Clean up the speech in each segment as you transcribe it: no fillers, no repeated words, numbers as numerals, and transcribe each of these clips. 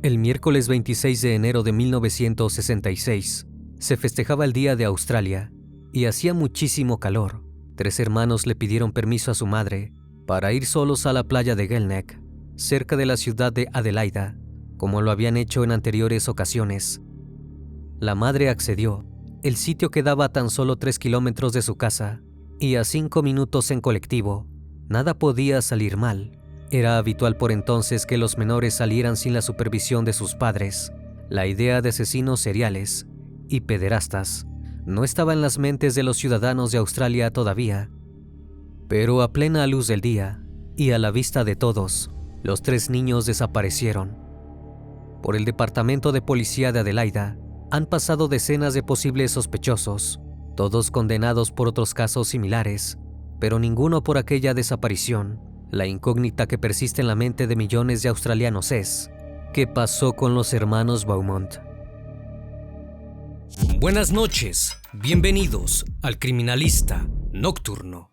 El miércoles 26 de enero de 1966 se festejaba el Día de Australia y hacía muchísimo calor. 3 hermanos le pidieron permiso a su madre para ir solos a la playa de Gelneck, cerca de la ciudad de Adelaida, como lo habían hecho en anteriores ocasiones. La madre accedió. El sitio quedaba a tan solo 3 kilómetros de su casa y a 5 minutos en colectivo. Nada podía salir mal. Era habitual por entonces que los menores salieran sin la supervisión de sus padres. La idea de asesinos seriales y pederastas no estaba en las mentes de los ciudadanos de Australia todavía. Pero a plena luz del día y a la vista de todos, los 3 niños desaparecieron. Por el Departamento de Policía de Adelaida han pasado decenas de posibles sospechosos, todos condenados por otros casos similares, pero ninguno por aquella desaparición. La incógnita que persiste en la mente de millones de australianos es: ¿qué pasó con los hermanos Beaumont? Buenas noches, bienvenidos al Criminalista Nocturno.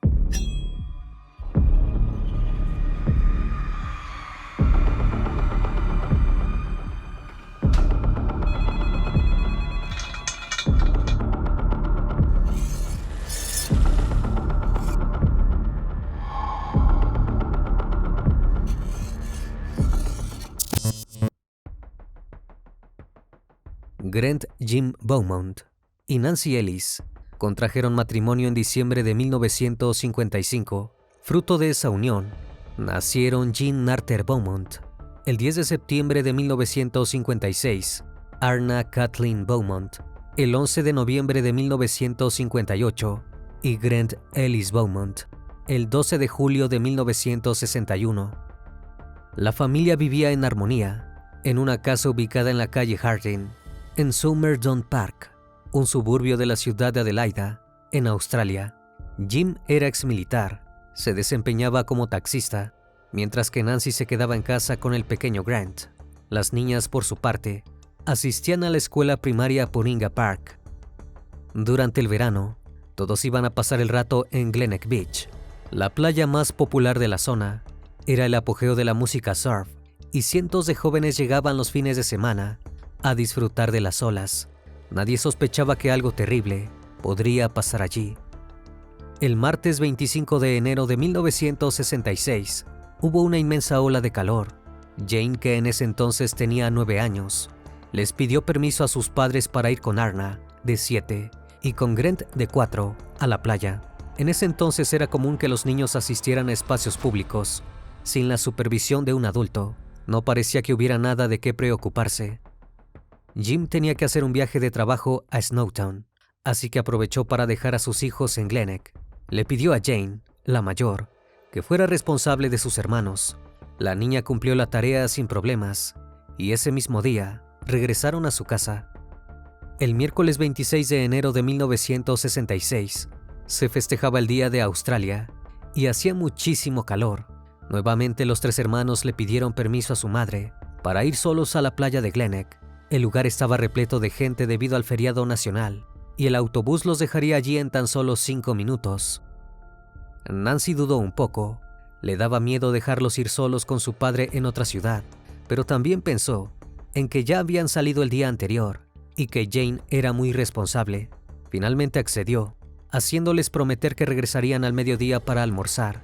Grant Jim Beaumont y Nancy Ellis contrajeron matrimonio en diciembre de 1955. Fruto de esa unión, nacieron Jean Arthur Beaumont. El 10 de septiembre de 1956, Arna Kathleen Beaumont. El 11 de noviembre de 1958, y Grant Ellis Beaumont. El 12 de julio de 1961. La familia vivía en armonía, en una casa ubicada en la calle Harding, en Somerton Park, un suburbio de la ciudad de Adelaida, en Australia. Jim era exmilitar, se desempeñaba como taxista, mientras que Nancy se quedaba en casa con el pequeño Grant. Las niñas, por su parte, asistían a la escuela primaria Poringa Park. Durante el verano, todos iban a pasar el rato en Gelneck Beach, la playa más popular de la zona. Era el apogeo de la música surf, y cientos de jóvenes llegaban los fines de semana a disfrutar de las olas. Nadie sospechaba que algo terrible podría pasar allí. El martes 25 de enero de 1966 hubo una inmensa ola de calor. Jane, que en ese entonces tenía 9 años, les pidió permiso a sus padres para ir con Arna, de 7, y con Grant, de 4, a la playa. En ese entonces era común que los niños asistieran a espacios públicos sin la supervisión de un adulto. No parecía que hubiera nada de qué preocuparse. Jim tenía que hacer un viaje de trabajo a Snowtown, así que aprovechó para dejar a sus hijos en Gelneck. Le pidió a Jane, la mayor, que fuera responsable de sus hermanos. La niña cumplió la tarea sin problemas, y ese mismo día regresaron a su casa. El miércoles 26 de enero de 1966 se festejaba el Día de Australia y hacía muchísimo calor. Nuevamente los 3 hermanos le pidieron permiso a su madre para ir solos a la playa de Gelneck. El lugar estaba repleto de gente debido al feriado nacional, y el autobús los dejaría allí en tan solo 5 minutos. Nancy dudó un poco. Le daba miedo dejarlos ir solos con su padre en otra ciudad, pero también pensó en que ya habían salido el día anterior y que Jane era muy responsable. Finalmente accedió, haciéndoles prometer que regresarían al mediodía para almorzar.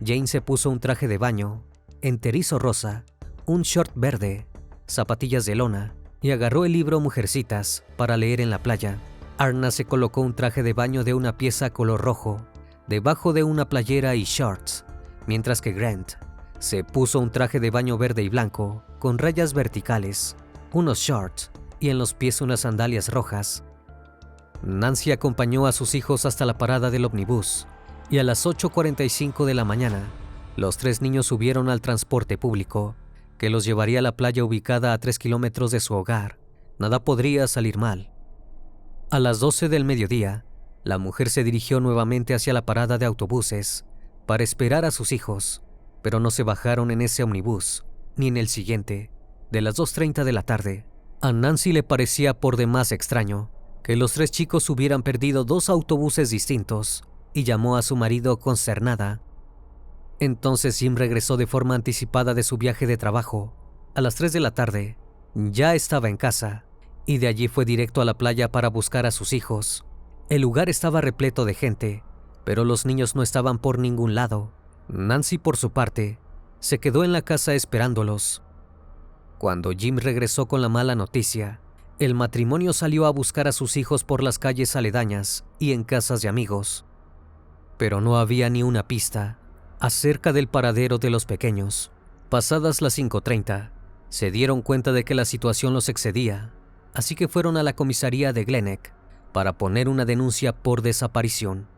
Jane se puso un traje de baño, enterizo rosa, un short verde, zapatillas de lona, y agarró el libro Mujercitas para leer en la playa. Arna se colocó un traje de baño de una pieza color rojo, debajo de una playera y shorts, mientras que Grant se puso un traje de baño verde y blanco, con rayas verticales, unos shorts y en los pies unas sandalias rojas. Nancy acompañó a sus hijos hasta la parada del ómnibus, y a las 8:45 de la mañana, los 3 niños subieron al transporte público, que los llevaría a la playa ubicada a 3 kilómetros de su hogar. Nada podría salir mal. A las 12 del mediodía, la mujer se dirigió nuevamente hacia la parada de autobuses para esperar a sus hijos, pero no se bajaron en ese ómnibus, ni en el siguiente, de las 2:30 de la tarde. A Nancy le parecía por demás extraño que los 3 chicos hubieran perdido 2 autobuses distintos, y llamó a su marido consternada. Entonces Jim regresó de forma anticipada de su viaje de trabajo, A las 3 de la tarde, ya estaba en casa y de allí fue directo a la playa para buscar a sus hijos. El lugar estaba repleto de gente, pero los niños no estaban por ningún lado. Nancy, por su parte, se quedó en la casa esperándolos. Cuando Jim regresó con la mala noticia, el matrimonio salió a buscar a sus hijos por las calles aledañas y en casas de amigos. Pero no había ni una pista acerca del paradero de los pequeños. Pasadas las 5:30, se dieron cuenta de que la situación los excedía, así que fueron a la comisaría de Gleneck para poner una denuncia por desaparición.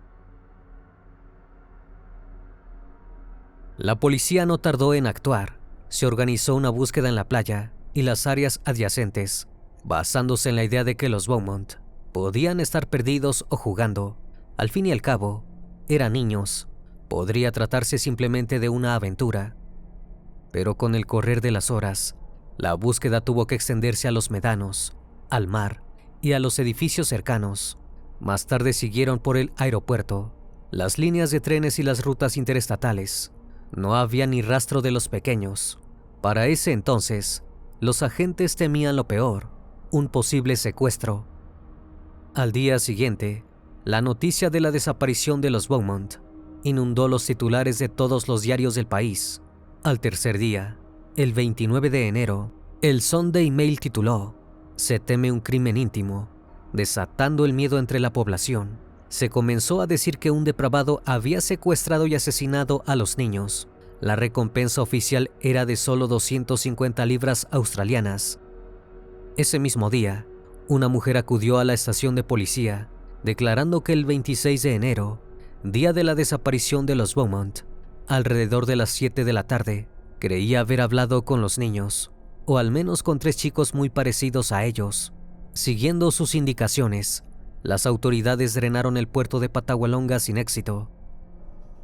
La policía no tardó en actuar. Se organizó una búsqueda en la playa y las áreas adyacentes, basándose en la idea de que los Beaumont podían estar perdidos o jugando. Al fin y al cabo, eran niños. Podría tratarse simplemente de una aventura. Pero con el correr de las horas, la búsqueda tuvo que extenderse a los médanos, al mar y a los edificios cercanos. Más tarde siguieron por el aeropuerto, las líneas de trenes y las rutas interestatales. No había ni rastro de los pequeños. Para ese entonces, los agentes temían lo peor, un posible secuestro. Al día siguiente, la noticia de la desaparición de los Beaumont inundó los titulares de todos los diarios del país. Al tercer día, el 29 de enero, el Sunday Mail tituló: "Se teme un crimen íntimo", desatando el miedo entre la población. Se comenzó a decir que un depravado había secuestrado y asesinado a los niños. La recompensa oficial era de solo 250 libras australianas. Ese mismo día, una mujer acudió a la estación de policía, declarando que el 26 de enero, día de la desaparición de los Beaumont, alrededor de las 7 de la tarde, creía haber hablado con los niños, o al menos con 3 chicos muy parecidos a ellos. Siguiendo sus indicaciones, las autoridades drenaron el puerto de Patagualonga sin éxito.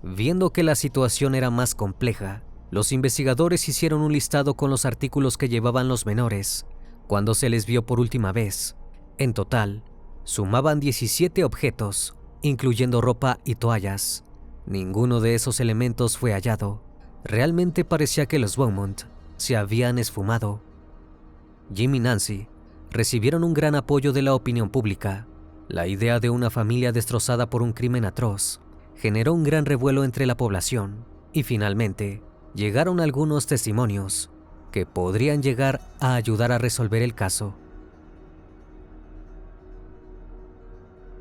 Viendo que la situación era más compleja, los investigadores hicieron un listado con los artículos que llevaban los menores cuando se les vio por última vez. En total, sumaban 17 objetos, incluyendo ropa y toallas. Ninguno de esos elementos fue hallado. Realmente parecía que los Beaumont se habían esfumado. Jim y Nancy recibieron un gran apoyo de la opinión pública. La idea de una familia destrozada por un crimen atroz generó un gran revuelo entre la población y finalmente llegaron algunos testimonios que podrían llegar a ayudar a resolver el caso.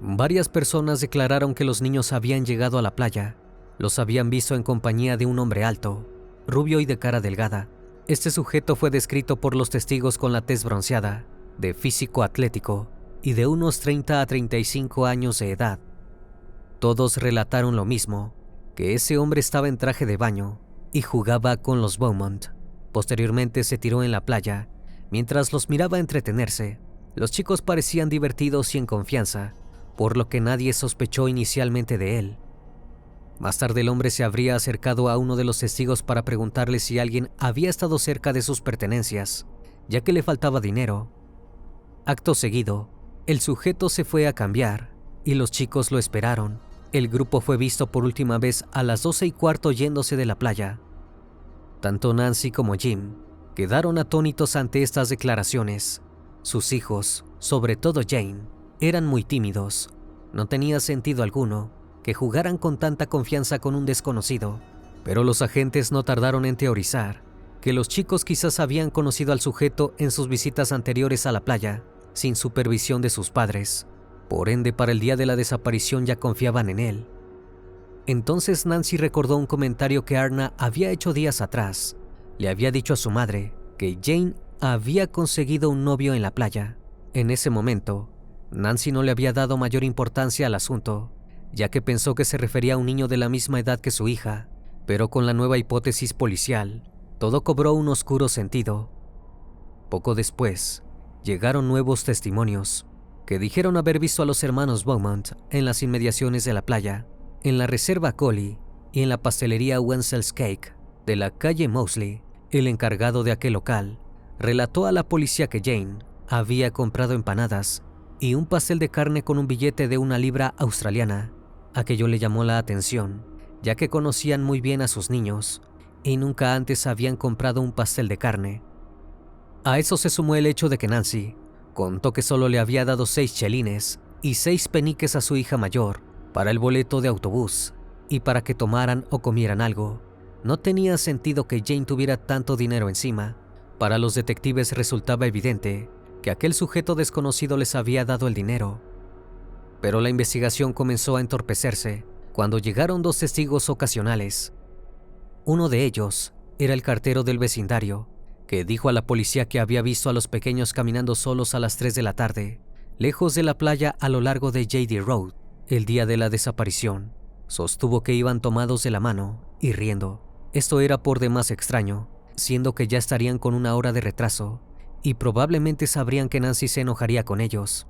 Varias personas declararon que los niños habían llegado a la playa. Los habían visto en compañía de un hombre alto, rubio y de cara delgada. Este sujeto fue descrito por los testigos con la tez bronceada, de físico atlético y de unos 30 a 35 años de edad. Todos relataron lo mismo, que ese hombre estaba en traje de baño y jugaba con los Beaumont. Posteriormente se tiró en la playa, mientras los miraba entretenerse. Los chicos parecían divertidos y en confianza, por lo que nadie sospechó inicialmente de él. Más tarde el hombre se habría acercado a uno de los testigos para preguntarle si alguien había estado cerca de sus pertenencias, ya que le faltaba dinero. Acto seguido, el sujeto se fue a cambiar y los chicos lo esperaron. El grupo fue visto por última vez a las 12:15 yéndose de la playa. Tanto Nancy como Jim quedaron atónitos ante estas declaraciones. Sus hijos, sobre todo Jane, eran muy tímidos. No tenía sentido alguno que jugaran con tanta confianza con un desconocido, pero los agentes no tardaron en teorizar que los chicos quizás habían conocido al sujeto en sus visitas anteriores a la playa, sin supervisión de sus padres. Por ende, para el día de la desaparición ya confiaban en él. Entonces Nancy recordó un comentario que Arna había hecho días atrás. Le había dicho a su madre que Jane había conseguido un novio en la playa. En ese momento, Nancy no le había dado mayor importancia al asunto, ya que pensó que se refería a un niño de la misma edad que su hija, pero con la nueva hipótesis policial, todo cobró un oscuro sentido. Poco después, llegaron nuevos testimonios que dijeron haber visto a los hermanos Beaumont en las inmediaciones de la playa, en la reserva Collie y en la pastelería Wenzel's Cake de la calle Mosley. El encargado de aquel local relató a la policía que Jane había comprado empanadas y un pastel de carne con un billete de 1 libra australiana. Aquello le llamó la atención, ya que conocían muy bien a sus niños y nunca antes habían comprado un pastel de carne. A eso se sumó el hecho de que Nancy contó que solo le había dado 6 chelines y 6 peniques a su hija mayor para el boleto de autobús y para que tomaran o comieran algo. No tenía sentido que Jane tuviera tanto dinero encima. Para los detectives resultaba evidente que aquel sujeto desconocido les había dado el dinero. Pero la investigación comenzó a entorpecerse cuando llegaron 2 testigos ocasionales. Uno de ellos era el cartero del vecindario, que dijo a la policía que había visto a los pequeños caminando solos a las 3 de la tarde, lejos de la playa a lo largo de JD Road, el día de la desaparición. Sostuvo que iban tomados de la mano y riendo. Esto era por demás extraño, siendo que ya estarían con 1 hora de retraso y probablemente sabrían que Nancy se enojaría con ellos.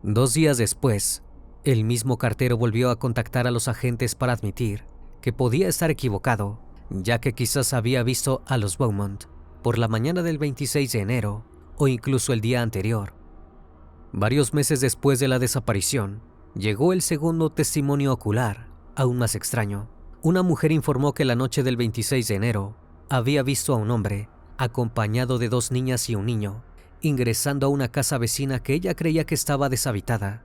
2 días después, el mismo cartero volvió a contactar a los agentes para admitir que podía estar equivocado, ya que quizás había visto a los Beaumont por la mañana del 26 de enero o incluso el día anterior. Varios meses después de la desaparición, llegó el segundo testimonio ocular, aún más extraño. Una mujer informó que la noche del 26 de enero había visto a un hombre, acompañado de 2 niñas y un niño, ingresando a una casa vecina que ella creía que estaba deshabitada.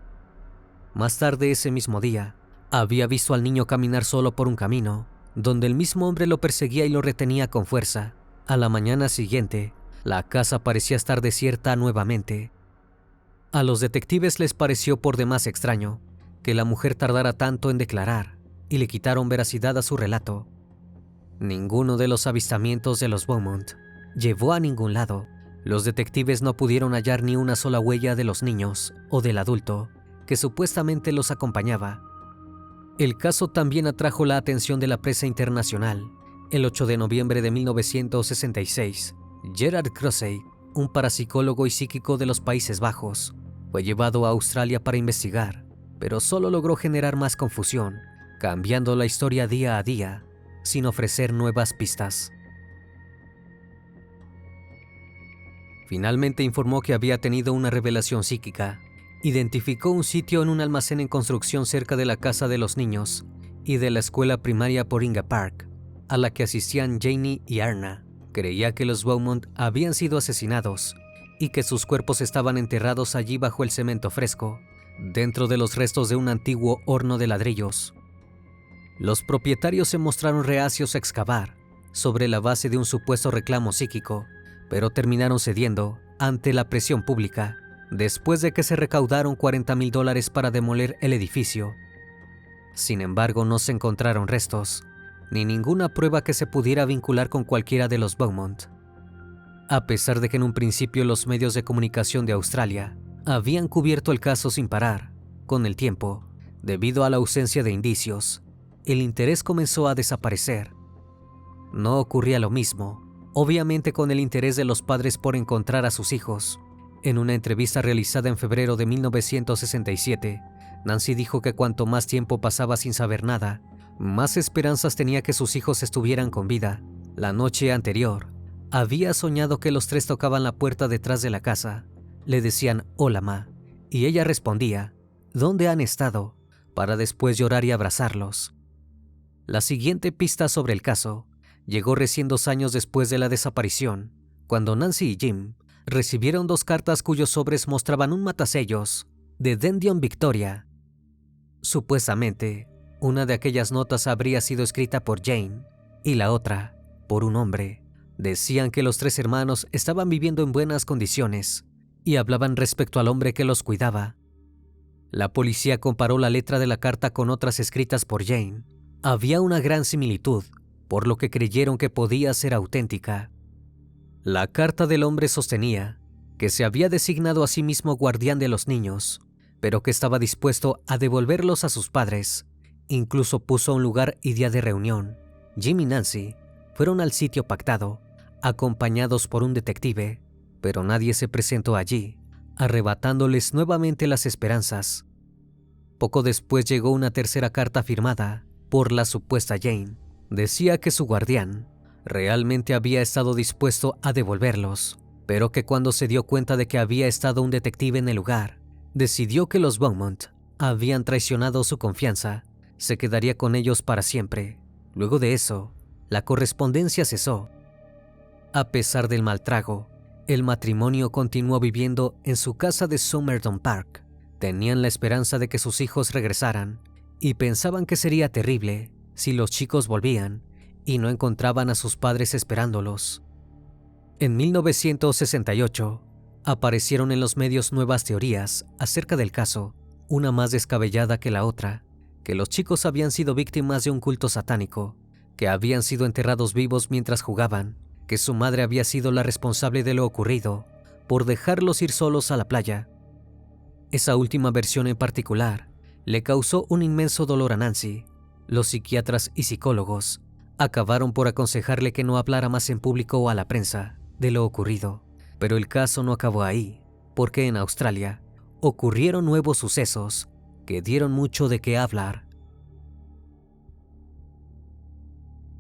Más tarde ese mismo día, había visto al niño caminar solo por un camino, donde el mismo hombre lo perseguía y lo retenía con fuerza. A la mañana siguiente, la casa parecía estar desierta nuevamente. A los detectives les pareció por demás extraño que la mujer tardara tanto en declarar y le quitaron veracidad a su relato. Ninguno de los avistamientos de los Beaumont llevó a ningún lado. Los detectives no pudieron hallar ni una sola huella de los niños o del adulto que supuestamente los acompañaba. El caso también atrajo la atención de la prensa internacional. El 8 de noviembre de 1966, Gerard Crossey, un parapsicólogo y psíquico de los Países Bajos, fue llevado a Australia para investigar, pero solo logró generar más confusión, cambiando la historia día a día, sin ofrecer nuevas pistas. Finalmente informó que había tenido una revelación psíquica. Identificó un sitio en un almacén en construcción cerca de la casa de los niños y de la escuela primaria Poringa Park, a la que asistían Janie y Arna. Creía que los Beaumont habían sido asesinados y que sus cuerpos estaban enterrados allí bajo el cemento fresco, dentro de los restos de un antiguo horno de ladrillos. Los propietarios se mostraron reacios a excavar sobre la base de un supuesto reclamo psíquico, pero terminaron cediendo ante la presión pública después de que se recaudaron $40,000 para demoler el edificio. Sin embargo, no se encontraron restos ni ninguna prueba que se pudiera vincular con cualquiera de los Beaumont. A pesar de que en un principio los medios de comunicación de Australia habían cubierto el caso sin parar, con el tiempo, debido a la ausencia de indicios, el interés comenzó a desaparecer. No ocurría lo mismo, obviamente, con el interés de los padres por encontrar a sus hijos. En una entrevista realizada en febrero de 1967, Nancy dijo que cuanto más tiempo pasaba sin saber nada, más esperanzas tenía que sus hijos estuvieran con vida. La noche anterior, había soñado que los 3 tocaban la puerta detrás de la casa. Le decían «Hola, ma», y ella respondía «¿Dónde han estado?», para después llorar y abrazarlos. La siguiente pista sobre el caso llegó recién 2 años después de la desaparición, cuando Nancy y Jim recibieron 2 cartas cuyos sobres mostraban un matasellos de Dendion, Victoria. Supuestamente, una de aquellas notas habría sido escrita por Jane y la otra por un hombre. Decían que los 3 hermanos estaban viviendo en buenas condiciones y hablaban respecto al hombre que los cuidaba. La policía comparó la letra de la carta con otras escritas por Jane. Había una gran similitud, por lo que creyeron que podía ser auténtica. La carta del hombre sostenía que se había designado a sí mismo guardián de los niños, pero que estaba dispuesto a devolverlos a sus padres. Incluso puso un lugar y día de reunión. Jim y Nancy fueron al sitio pactado, acompañados por un detective, pero nadie se presentó allí, arrebatándoles nuevamente las esperanzas. Poco después llegó una tercera carta firmada por la supuesta Jane. Decía que su guardián realmente había estado dispuesto a devolverlos, pero que cuando se dio cuenta de que había estado un detective en el lugar, decidió que los Beaumont habían traicionado su confianza. Se quedaría con ellos para siempre. Luego de eso, la correspondencia cesó. A pesar del mal trago, El matrimonio continuó viviendo en su casa de Somerton Park. Tenían la esperanza de que sus hijos regresaran y pensaban que sería terrible si los chicos volvían y no encontraban a sus padres esperándolos. En 1968, aparecieron en los medios nuevas teorías acerca del caso, una más descabellada que la otra, que los chicos habían sido víctimas de un culto satánico, que habían sido enterrados vivos mientras jugaban, que su madre había sido la responsable de lo ocurrido por dejarlos ir solos a la playa. Esa última versión en particular le causó un inmenso dolor a Nancy. Los psiquiatras y psicólogos acabaron por aconsejarle que no hablara más en público o a la prensa de lo ocurrido. Pero el caso no acabó ahí, porque en Australia ocurrieron nuevos sucesos que dieron mucho de qué hablar.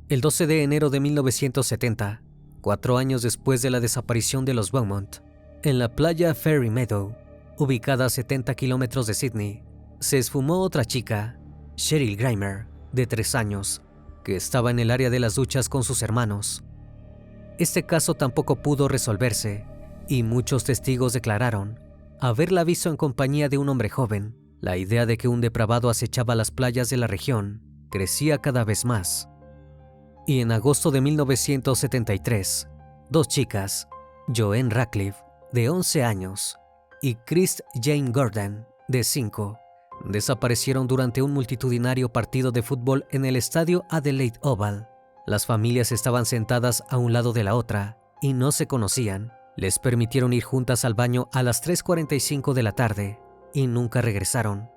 El 12 de enero de 1970, 4 años después de la desaparición de los Beaumont, en la playa Fairy Meadow, ubicada a 70 kilómetros de Sydney, se esfumó otra chica, Cheryl Grimer, de 3 años, que estaba en el área de las duchas con sus hermanos. Este caso tampoco pudo resolverse y muchos testigos declararon haberla visto en compañía de un hombre joven. La idea de que un depravado acechaba las playas de la región crecía cada vez más. Y en agosto de 1973, 2 chicas, Joanne Ratcliffe, de 11 años, y Chris Jane Gordon, de 5, desaparecieron durante un multitudinario partido de fútbol en el estadio Adelaide Oval. Las familias estaban sentadas a un lado de la otra y no se conocían. Les permitieron ir juntas al baño a las 3:45 de la tarde y nunca regresaron.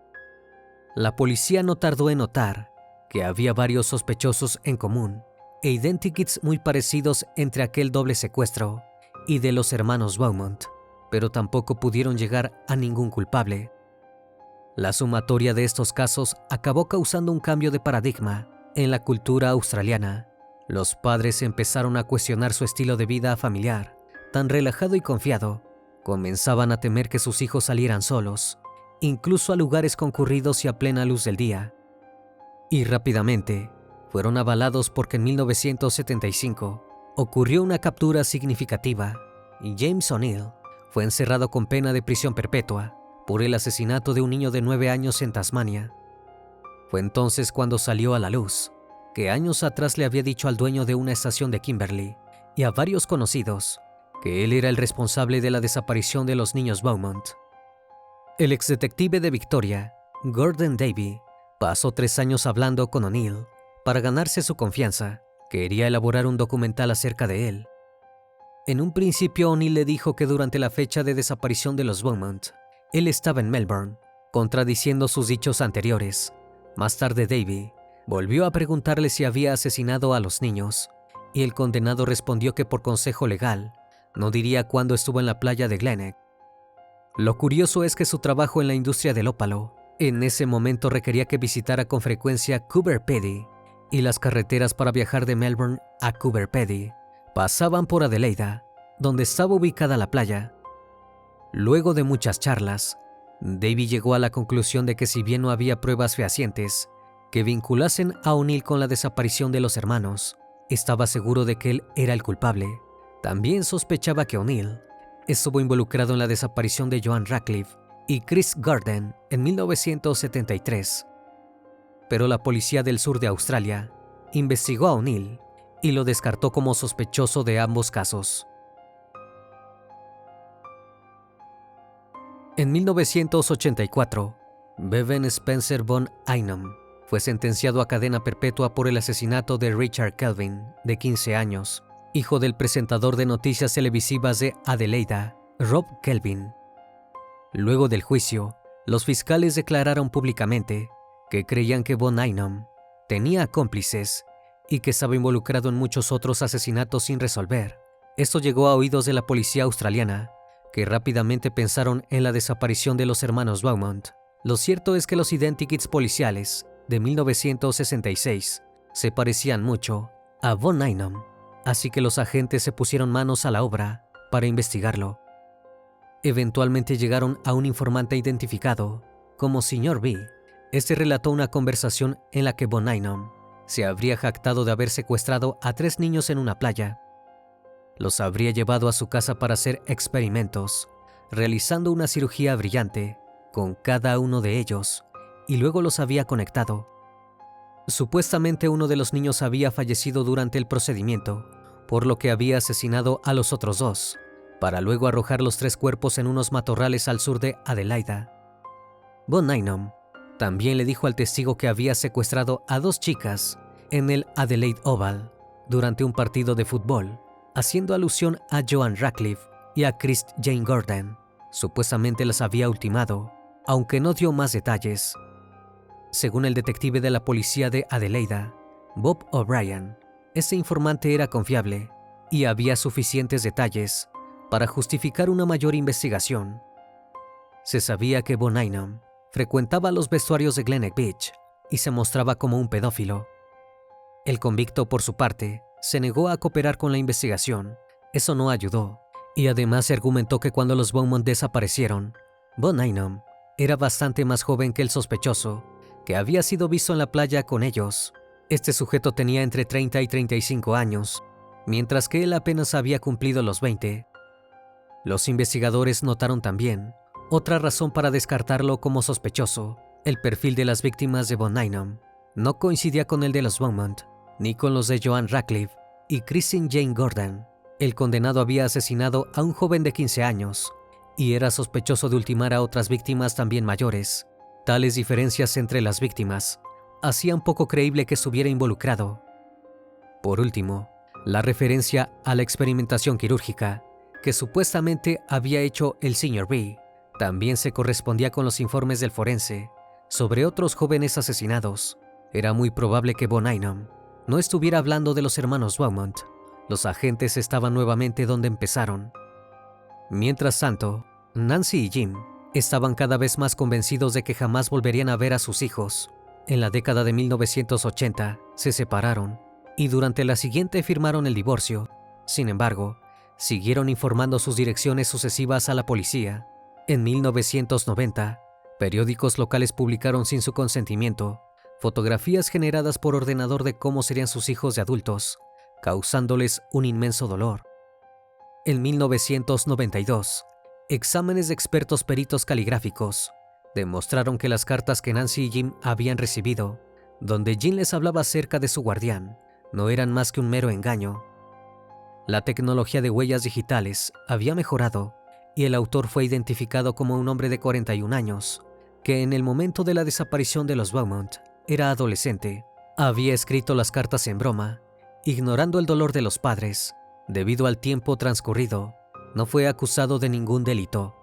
La policía no tardó en notar que había varios sospechosos en común e identikits muy parecidos entre aquel doble secuestro y de los hermanos Beaumont, pero tampoco pudieron llegar a ningún culpable. La sumatoria de estos casos acabó causando un cambio de paradigma en la cultura australiana. Los padres empezaron a cuestionar su estilo de vida familiar, tan relajado y confiado. Comenzaban a temer que sus hijos salieran solos, incluso a lugares concurridos y a plena luz del día. Y rápidamente fueron avalados porque en 1975 ocurrió una captura significativa y James O'Neill fue encerrado con pena de prisión perpetua por el asesinato de un niño de 9 años en Tasmania. Fue entonces cuando salió a la luz que años atrás le había dicho al dueño de una estación de Kimberley y a varios conocidos que él era el responsable de la desaparición de los niños Beaumont. El exdetective de Victoria, Gordon Davey, pasó 3 años hablando con O'Neill para ganarse su confianza. Quería elaborar un documental acerca de él. En un principio, O'Neill le dijo que durante la fecha de desaparición de los Beaumont, él estaba en Melbourne, contradiciendo sus dichos anteriores. Más tarde, Davey volvió a preguntarle si había asesinado a los niños, y el condenado respondió que por consejo legal no diría cuándo estuvo en la playa de Glenelg. Lo curioso es que su trabajo en la industria del ópalo en ese momento requería que visitara con frecuencia Coober Pedy, y las carreteras para viajar de Melbourne a Coober Pedy pasaban por Adelaida, donde estaba ubicada la playa. Luego de muchas charlas, Davey llegó a la conclusión de que si bien no había pruebas fehacientes que vinculasen a O'Neill con la desaparición de los hermanos, estaba seguro de que él era el culpable. También sospechaba que O'Neill estuvo involucrado en la desaparición de Joanne Ratcliffe y Chris Gordon en 1973. Pero la policía del sur de Australia investigó a O'Neill y lo descartó como sospechoso de ambos casos. En 1984, Bevan Spencer von Einem fue sentenciado a cadena perpetua por el asesinato de Richard Kelvin, de 15 años, hijo del presentador de noticias televisivas de Adelaida, Rob Kelvin. Luego del juicio, los fiscales declararon públicamente que creían que von Einem tenía cómplices y que estaba involucrado en muchos otros asesinatos sin resolver. Esto llegó a oídos de la policía australiana, que rápidamente pensaron en la desaparición de los hermanos Beaumont. Lo cierto es que los identikits policiales de 1966 se parecían mucho a von Einem, así que los agentes se pusieron manos a la obra para investigarlo. Eventualmente llegaron a un informante identificado como Sr. B. Este relató una conversación en la que von Einem se habría jactado de haber secuestrado a 3 niños en una playa. los habría llevado a su casa para hacer experimentos, realizando una cirugía brillante con cada uno de ellos, y luego los había conectado. Supuestamente uno de los niños había fallecido durante el procedimiento, por lo que había asesinado a los otros dos, para luego arrojar los 3 cuerpos en unos matorrales al sur de Adelaida. Von Ninum también le dijo al testigo que había secuestrado a 2 chicas en el Adelaide Oval durante un partido de fútbol, haciendo alusión a Joan Radcliffe y a Chris Jane Gordon. Supuestamente las había ultimado, aunque no dio más detalles. Según el detective de la policía de Adelaida, Bob O'Brien, ese informante era confiable y había suficientes detalles para justificar una mayor investigación. Se sabía que Von Ninum frecuentaba los vestuarios de Glenelg Beach y se mostraba como un pedófilo. El convicto, por su parte, se negó a cooperar con la investigación. Eso no ayudó, y además se argumentó que cuando los Beaumont desaparecieron, Von Ninum era bastante más joven que el sospechoso, que había sido visto en la playa con ellos. Este sujeto tenía entre 30 y 35 años, mientras que él apenas había cumplido los 20. Los investigadores notaron también otra razón para descartarlo como sospechoso. El perfil de las víctimas de Von Ninum no coincidía con el de los Beaumont, ni con los de Joan Radcliffe y Christine Jane Gordon. El condenado había asesinado a un joven de 15 años y era sospechoso de ultimar a otras víctimas también mayores. Tales diferencias entre las víctimas hacían poco creíble que estuviera involucrado. Por último, la referencia a la experimentación quirúrgica que supuestamente había hecho el Sr. B también se correspondía con los informes del forense sobre otros jóvenes asesinados. Era muy probable que Von Ninum no estuviera hablando de los hermanos Beaumont. Los agentes estaban nuevamente donde empezaron. Mientras tanto, Nancy y Jim estaban cada vez más convencidos de que jamás volverían a ver a sus hijos. En la década de 1980 se separaron y durante la siguiente firmaron el divorcio. Sin embargo, siguieron informando sus direcciones sucesivas a la policía. En 1990, periódicos locales publicaron sin su consentimiento fotografías generadas por ordenador de cómo serían sus hijos de adultos, causándoles un inmenso dolor. En 1992, exámenes de expertos peritos caligráficos demostraron que las cartas que Nancy y Jim habían recibido, donde Jim les hablaba acerca de su guardián, no eran más que un mero engaño. La tecnología de huellas digitales había mejorado y el autor fue identificado como un hombre de 41 años, que en el momento de la desaparición de los Beaumont era adolescente. Había escrito las cartas en broma, ignorando el dolor de los padres. Debido al tiempo transcurrido, no fue acusado de ningún delito.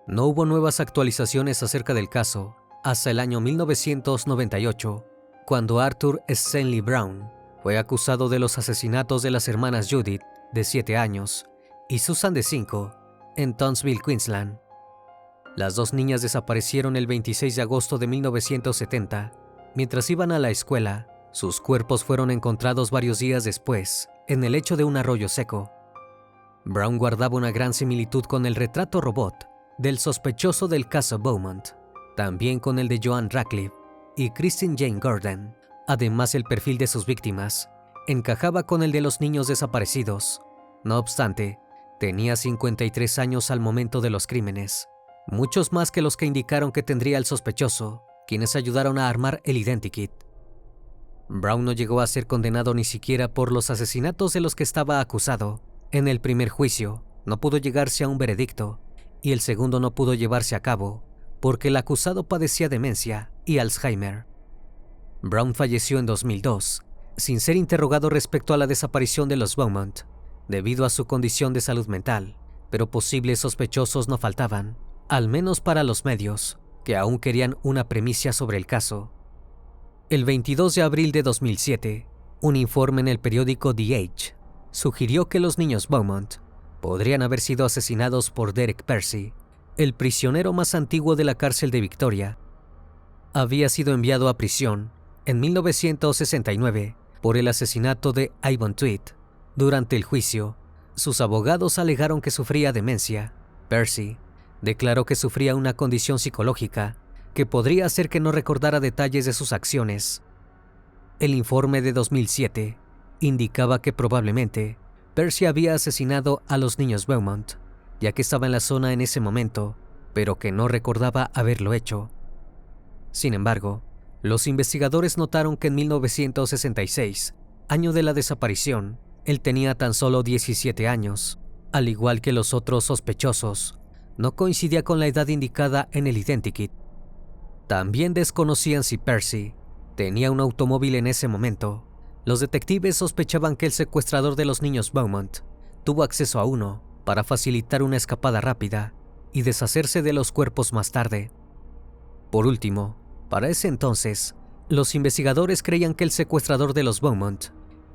No hubo nuevas actualizaciones acerca del caso hasta el año 1998, cuando Arthur Stanley Brown fue acusado de los asesinatos de las hermanas Judith, de 7 años, y Susan, de 5, en Townsville, Queensland. Las 2 niñas desaparecieron el 26 de agosto de 1970. Mientras iban a la escuela, sus cuerpos fueron encontrados varios días después, en el lecho de un arroyo seco. Brown guardaba una gran similitud con el retrato robot del sospechoso del caso Beaumont, también con el de Joan Radcliffe y Christine Jane Gordon. Además, el perfil de sus víctimas encajaba con el de los niños desaparecidos. No obstante, tenía 53 años al momento de los crímenes, muchos más que los que indicaron que tendría el sospechoso, quienes ayudaron a armar el identikit. Brown no llegó a ser condenado ni siquiera por los asesinatos de los que estaba acusado. En el primer juicio no pudo llegarse a un veredicto y el segundo no pudo llevarse a cabo porque el acusado padecía demencia y Alzheimer. Brown falleció en 2002 sin ser interrogado respecto a la desaparición de los Beaumont debido a su condición de salud mental, pero posibles sospechosos no faltaban, al menos para los medios, que aún querían una primicia sobre el caso. El 22 de abril de 2007, un informe en el periódico The Age sugirió que los niños Beaumont podrían haber sido asesinados por Derek Percy, el prisionero más antiguo de la cárcel de Victoria. Había sido enviado a prisión en 1969 por el asesinato de Ivan Tweed. Durante el juicio, sus abogados alegaron que sufría demencia. Percy declaró que sufría una condición psicológica que podría hacer que no recordara detalles de sus acciones. El informe de 2007 indicaba que probablemente Percy había asesinado a los niños Beaumont, ya que estaba en la zona en ese momento, pero que no recordaba haberlo hecho. Sin embargo, los investigadores notaron que en 1966, año de la desaparición, él tenía tan solo 17 años. Al igual que los otros sospechosos, no coincidía con la edad indicada en el identikit. También desconocían si Percy tenía un automóvil en ese momento. Los detectives sospechaban que el secuestrador de los niños Beaumont tuvo acceso a uno para facilitar una escapada rápida y deshacerse de los cuerpos más tarde. Por último, para ese entonces, los investigadores creían que el secuestrador de los Beaumont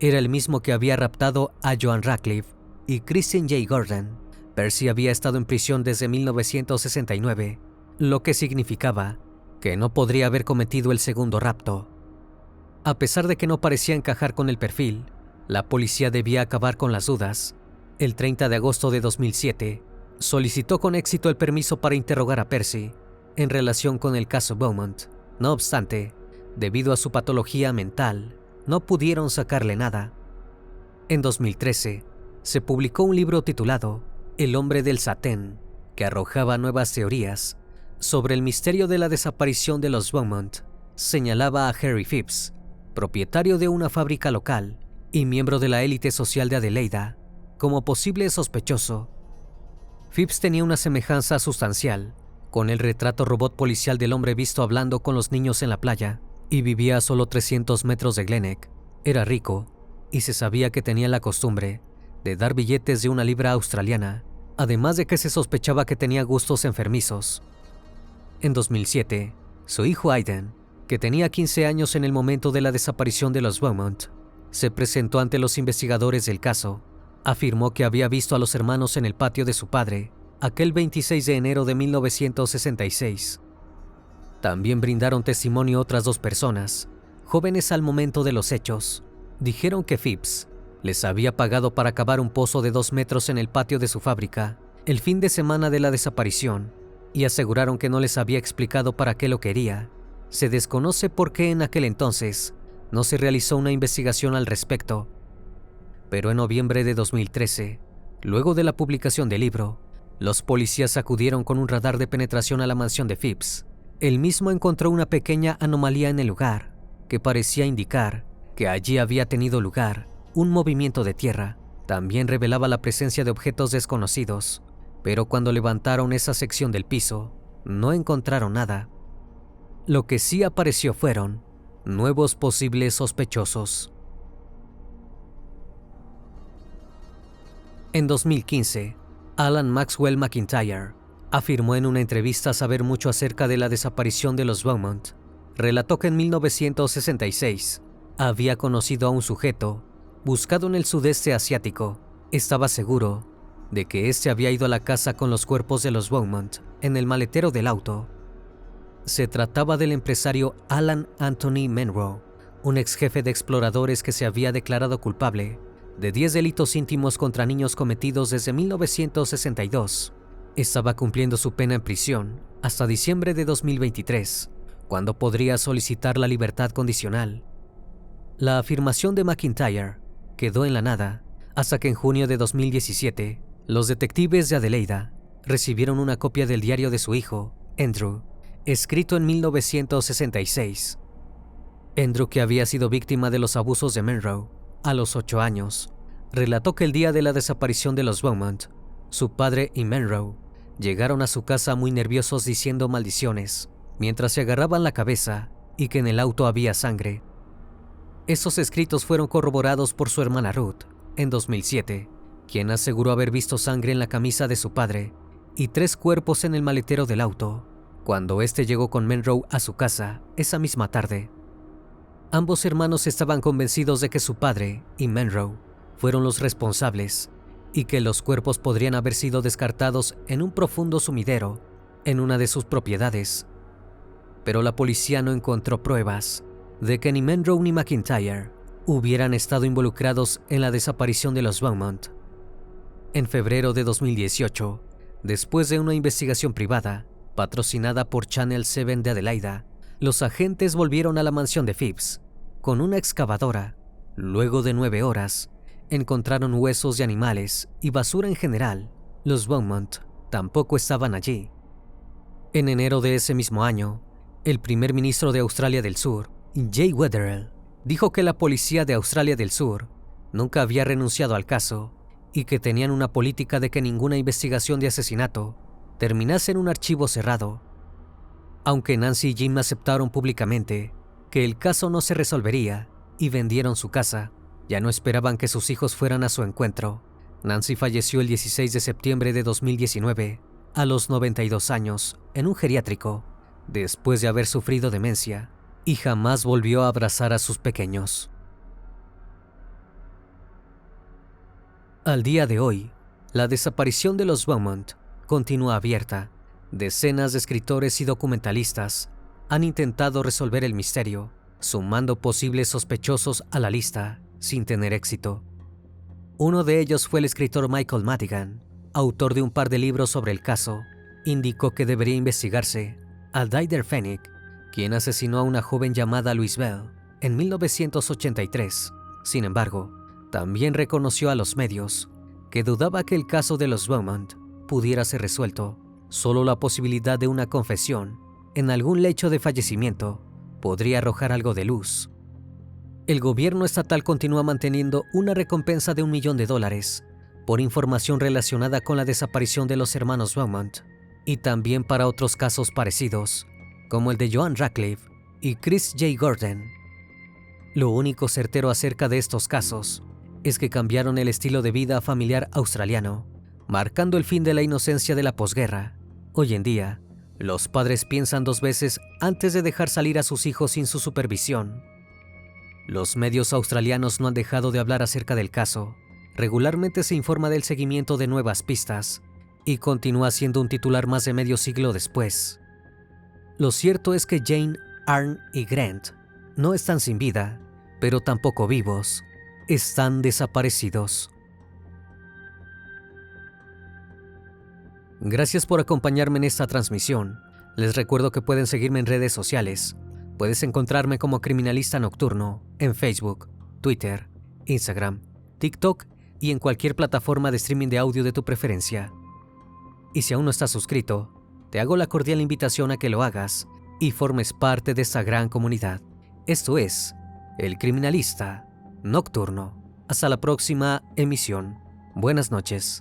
era el mismo que había raptado a Joan Radcliffe y Christine J. Gordon. Percy había estado en prisión desde 1969, lo que significaba que no podría haber cometido el segundo rapto. A pesar de que no parecía encajar con el perfil, la policía debía acabar con las dudas. El 30 de agosto de 2007, solicitó con éxito el permiso para interrogar a Percy en relación con el caso Beaumont. No obstante, debido a su patología mental, no pudieron sacarle nada. En 2013, se publicó un libro titulado El hombre del satén, que arrojaba nuevas teorías sobre el misterio de la desaparición de los Beaumont. Señalaba a Harry Phipps, propietario de una fábrica local y miembro de la élite social de Adelaida, como posible sospechoso. Phipps tenía una semejanza sustancial con el retrato robot policial del hombre visto hablando con los niños en la playa, y vivía a solo 300 metros de Glenelg. Era rico y se sabía que tenía la costumbre de dar billetes de 1 libra australiana, además de que se sospechaba que tenía gustos enfermizos. En 2007, su hijo Aidan, que tenía 15 años en el momento de la desaparición de los Beaumont, se presentó ante los investigadores del caso. Afirmó que había visto a los hermanos en el patio de su padre aquel 26 de enero de 1966. También brindaron testimonio otras 2 personas, jóvenes al momento de los hechos. Dijeron que Phipps les había pagado para cavar un pozo de 2 metros en el patio de su fábrica el fin de semana de la desaparición, y aseguraron que no les había explicado para qué lo quería. Se desconoce por qué en aquel entonces no se realizó una investigación al respecto. Pero en noviembre de 2013, luego de la publicación del libro, los policías acudieron con un radar de penetración a la mansión de Phipps. El mismo encontró una pequeña anomalía en el lugar, que parecía indicar que allí había tenido lugar un movimiento de tierra. También revelaba la presencia de objetos desconocidos, pero cuando levantaron esa sección del piso, no encontraron nada. Lo que sí apareció fueron nuevos posibles sospechosos. En 2015, Alan Maxwell McIntyre afirmó en una entrevista saber mucho acerca de la desaparición de los Beaumont. Relató que en 1966 había conocido a un sujeto buscado en el sudeste asiático. Estaba seguro de que éste había ido a la casa con los cuerpos de los Beaumont en el maletero del auto. Se trataba del empresario Alan Anthony Munro, un ex jefe de exploradores que se había declarado culpable de 10 delitos íntimos contra niños cometidos desde 1962. Estaba cumpliendo su pena en prisión hasta diciembre de 2023, cuando podría solicitar la libertad condicional. La afirmación de McIntyre quedó en la nada hasta que en junio de 2017, los detectives de Adelaida recibieron una copia del diario de su hijo, Andrew, escrito en 1966. Andrew, que había sido víctima de los abusos de Munro a los 8 años, relató que el día de la desaparición de los Beaumont, su padre y Munro llegaron a su casa muy nerviosos diciendo maldiciones, mientras se agarraban la cabeza, y que en el auto había sangre. Esos escritos fueron corroborados por su hermana Ruth en 2007, quien aseguró haber visto sangre en la camisa de su padre y 3 cuerpos en el maletero del auto, cuando este llegó con Munro a su casa esa misma tarde. Ambos hermanos estaban convencidos de que su padre y Munro fueron los responsables y que los cuerpos podrían haber sido descartados en un profundo sumidero en una de sus propiedades. Pero la policía no encontró pruebas de que ni Munro ni McIntyre hubieran estado involucrados en la desaparición de los Beaumont. En febrero de 2018, después de una investigación privada patrocinada por Channel 7 de Adelaida, los agentes volvieron a la mansión de Phipps con una excavadora Luego de 9 horas, encontraron huesos de animales y basura en general. Los Beaumont tampoco estaban allí. En enero de ese mismo año, el primer ministro de Australia del Sur, Jay Weatherill, dijo que la policía de Australia del Sur nunca había renunciado al caso y que tenían una política de que ninguna investigación de asesinato terminase en un archivo cerrado. Aunque Nancy y Jim aceptaron públicamente que el caso no se resolvería y vendieron su casa, ya no esperaban que sus hijos fueran a su encuentro. Nancy falleció el 16 de septiembre de 2019, a los 92 años, en un geriátrico, después de haber sufrido demencia, y jamás volvió a abrazar a sus pequeños. Al día de hoy, la desaparición de los Beaumont continúa abierta. Decenas de escritores y documentalistas han intentado resolver el misterio, sumando posibles sospechosos a la lista, sin tener éxito. Uno de ellos fue el escritor Michael Madigan, autor de un par de libros sobre el caso. Indicó que debería investigarse a Dider Fenwick, quien asesinó a una joven llamada Louise Bell en 1983. Sin embargo, también reconoció a los medios que dudaba que el caso de los Beaumont pudiera ser resuelto. Solo la posibilidad de una confesión en algún lecho de fallecimiento podría arrojar algo de luz. El gobierno estatal continúa manteniendo una recompensa de $1 millón por información relacionada con la desaparición de los hermanos Beaumont, y también para otros casos parecidos, como el de Joan Radcliffe y Chris J. Gordon. Lo único certero acerca de estos casos es que cambiaron el estilo de vida familiar australiano, marcando el fin de la inocencia de la posguerra. Hoy en día, los padres piensan 2 veces antes de dejar salir a sus hijos sin su supervisión. Los medios australianos no han dejado de hablar acerca del caso. Regularmente se informa del seguimiento de nuevas pistas y continúa siendo un titular más de medio siglo después. Lo cierto es que Jane, Arne y Grant no están sin vida, pero tampoco vivos. Están desaparecidos. Gracias por acompañarme en esta transmisión. Les recuerdo que pueden seguirme en redes sociales. Puedes encontrarme como Criminalista Nocturno en Facebook, Twitter, Instagram, TikTok y en cualquier plataforma de streaming de audio de tu preferencia. Y si aún no estás suscrito, te hago la cordial invitación a que lo hagas y formes parte de esta gran comunidad. Esto es El Criminalista Nocturno. Hasta la próxima emisión. Buenas noches.